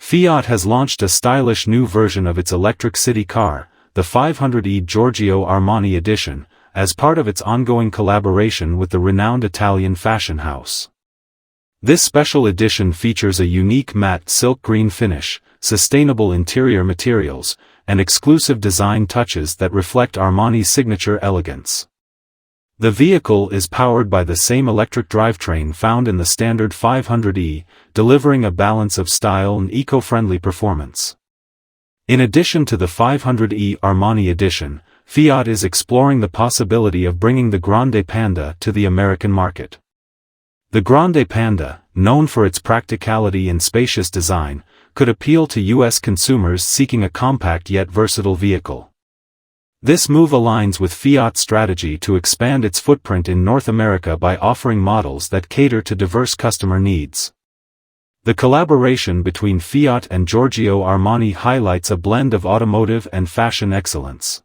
Fiat has launched a stylish new version of its electric city car, the 500e Giorgio Armani Edition, as part of its ongoing collaboration with the renowned Italian fashion house. This special edition features a unique matte silk green finish, sustainable interior materials, and exclusive design touches that reflect Armani's signature elegance. The vehicle is powered by the same electric drivetrain found in the standard 500e, delivering a balance of style and eco-friendly performance. In addition to the 500e Armani Edition, Fiat is exploring the possibility of bringing the Grande Panda to the American market. The Grande Panda, known for its practicality and spacious design, could appeal to U.S. consumers seeking a compact yet versatile vehicle. This move aligns with Fiat's strategy to expand its footprint in North America by offering models that cater to diverse customer needs. The collaboration between Fiat and Giorgio Armani highlights a blend of automotive and fashion excellence.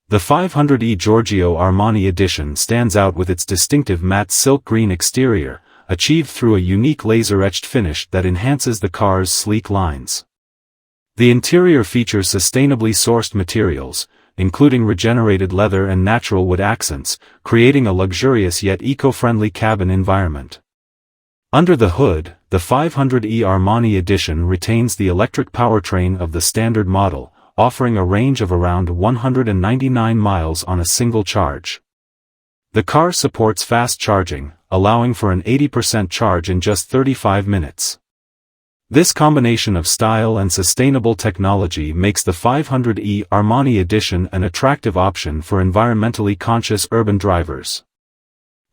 The 500e Giorgio Armani Edition stands out with its distinctive matte silk green exterior, achieved through a unique laser-etched finish that enhances the car's sleek lines. The interior features sustainably sourced materials, including regenerated leather and natural wood accents, creating a luxurious yet eco-friendly cabin environment. Under the hood, the 500e Armani Edition retains the electric powertrain of the standard model, offering a range of around 199 miles on a single charge. The car supports fast charging, allowing for an 80% charge in just 35 minutes. This combination of style and sustainable technology makes the 500e Armani Edition an attractive option for environmentally conscious urban drivers.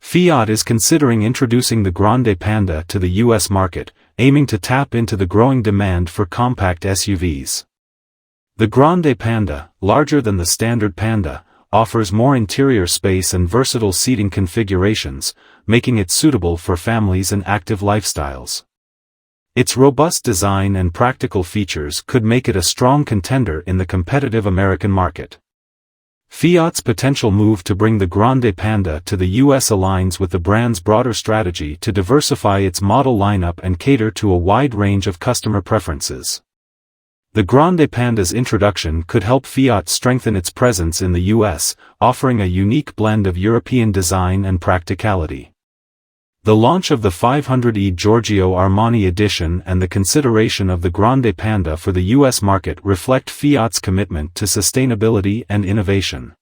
Fiat is considering introducing the Grande Panda to the U.S. market, aiming to tap into the growing demand for compact SUVs. The Grande Panda, larger than the standard Panda, offers more interior space and versatile seating configurations, making it suitable for families and active lifestyles. Its robust design and practical features could make it a strong contender in the competitive American market. Fiat's potential move to bring the Grande Panda to the U.S. aligns with the brand's broader strategy to diversify its model lineup and cater to a wide range of customer preferences. The Grande Panda's introduction could help Fiat strengthen its presence in the U.S., offering a unique blend of European design and practicality. The launch of the 500e Giorgio Armani Edition and the consideration of the Grande Panda for the U.S. market reflect Fiat's commitment to sustainability and innovation.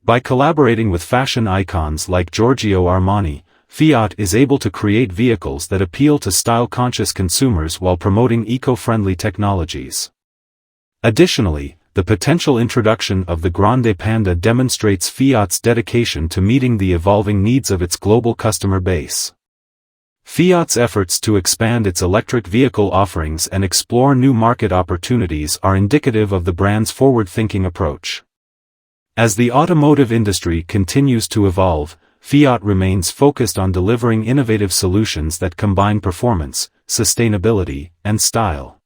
By collaborating with fashion icons like Giorgio Armani, Fiat is able to create vehicles that appeal to style-conscious consumers while promoting eco-friendly technologies. Additionally, the potential introduction of the Grande Panda demonstrates Fiat's dedication to meeting the evolving needs of its global customer base. Fiat's efforts to expand its electric vehicle offerings and explore new market opportunities are indicative of the brand's forward-thinking approach. As the automotive industry continues to evolve, Fiat remains focused on delivering innovative solutions that combine performance, sustainability, and style.